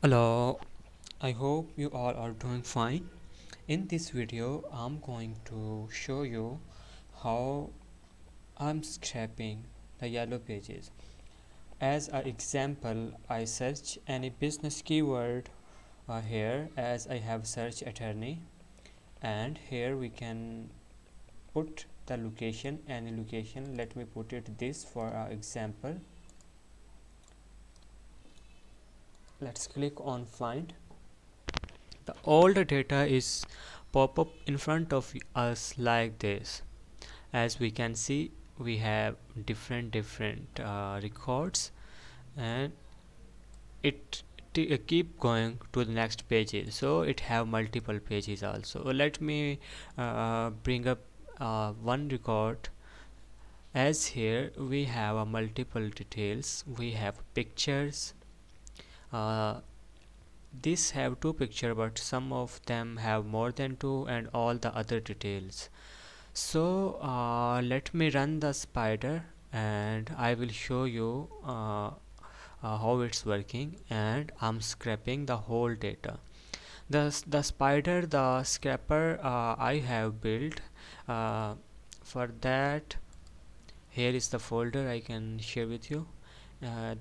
Hello, I hope you all are doing fine. In this video, I'm going to show you how I'm scraping the yellow pages. As an example, I search any business keyword here as I have search attorney, and here we can put the location, any location. Let me put it this for example. Let's click on find. The all the data is pop up in front of us like this. As we can see, we have different records, and it keep going to the next pages, so it have multiple pages also. Let me bring up one record. As here we have a multiple details, we have pictures. uh, These have two picture, but some of them have more than two, and all the other details. So let me run the spider and I will show you how it's working, and I'm scraping the whole data. The spider, the scraper I have built. For that, here is the folder I can share with you.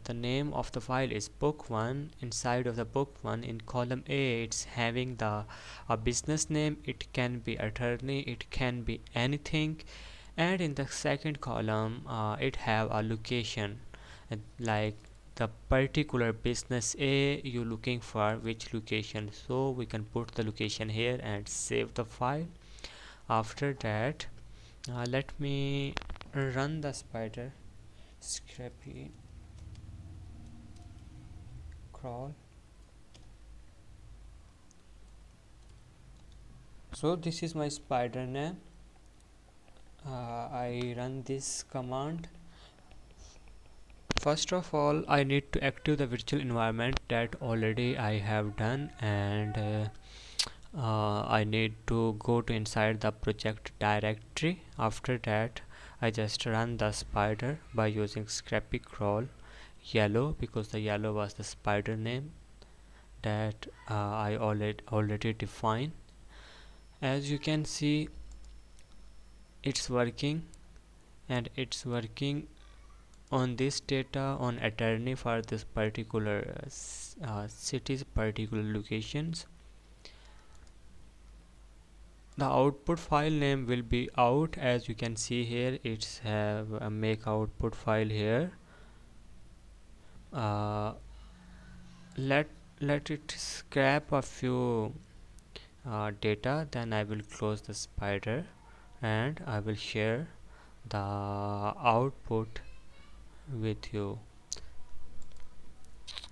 The name of the file is book1. Inside of the book1, in column A, it's having the business name. It can be attorney, it can be anything. And in the second column, it have a location, like the particular business A you looking for which location, so we can put the location here and save the file. After that, let me run the spider. Scrapy crawl. So this is my spider name. I run this command. First of all, I need to active the virtual environment that already I have done, and I need to go to inside the project directory. After that, I just run the spider by using Scrapy crawl yellow, because the yellow was the spider name that I already defined. As you can see, it's working, and it's working on this data on attorney for this particular cities, particular locations. The output file name will be out. As you can see here, it's have a make output file here. uh, let let it scrap a few data, then I will close the spider and I will share the output with you.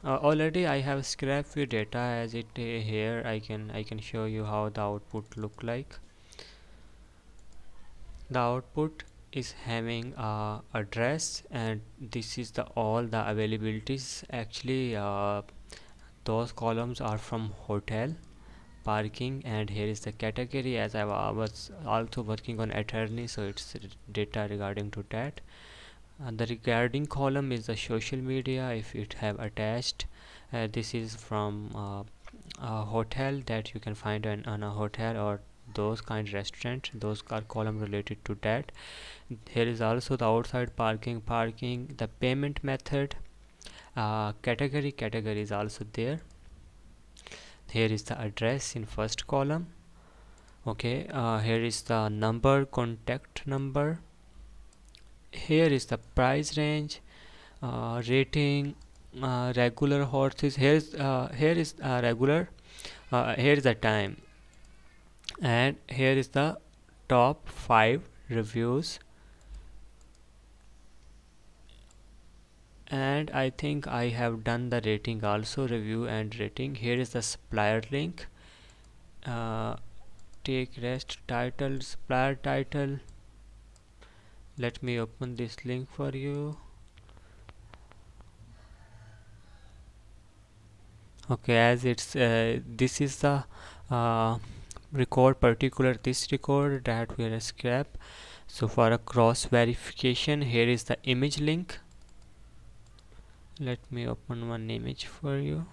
Already I have scrapped few data as it here. I can show you how the output look like. The output is having address, and this is the all the availabilities. Actually, those columns are from hotel, parking, and here is the category. As I was also working on attorney, so it's data regarding to that. The regarding column is the social media, if it have attached. This is from a hotel that you can find on a hotel or those kind of restaurant. Those are column related to that. Here is also the outside parking, the payment method, category is also there. Here is the address in first column. Okay, here is the number, contact number. Here is the price range, rating, regular horses. Here is regular. Here is the time, and here is the top 5 reviews. And I think I have done the rating also, review and rating. Here is the supplier link. Take rest title, supplier title. Let me open this link for you. Okay, as it's this is the record, particular this record that we are scrap. So for a cross verification, here is the image link. Let me open one image for you.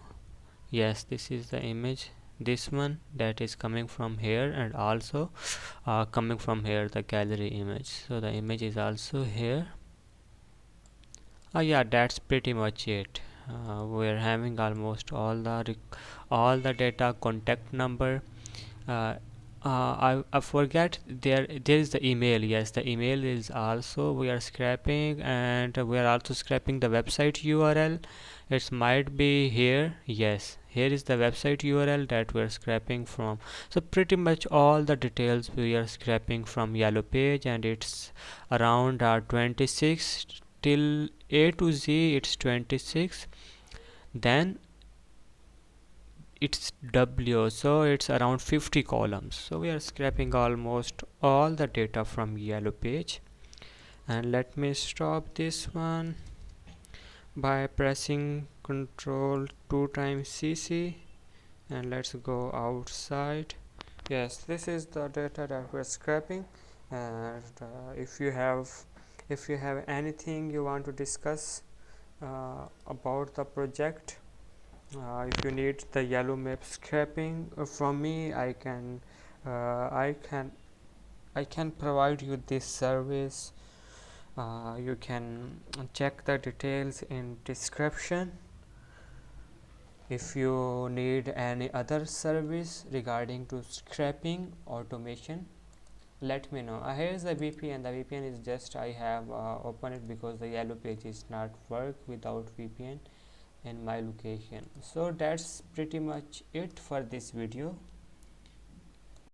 Yes, this is the image, this one that is coming from here, and also coming from here, the gallery image. So the image is also here. Yeah, that's pretty much it. We're having almost all the data, contact number. uh, I forget, there is the email. Yes, the email is also we are scraping, and we are also scraping the website URL. It might be here. Yes, here is the website URL that we are scraping from. So pretty much all the details we are scraping from yellow page, and it's around 26 till A to Z. It's 26. Then it's W, so it's around 50 columns. So we are scraping almost all the data from yellow page. And let me stop this one by pressing Control 2 times CC, and let's go outside. Yes, this is the data that we're scraping. And if you have anything you want to discuss about the project, if you need the yellow map scraping from me, I can I can provide you this service. You can check the details in description. If you need any other service regarding to scraping automation, let me know. Here's the VPN. The VPN is just I have opened it because the yellow page is not work without VPN in my location. So that's pretty much it for this video.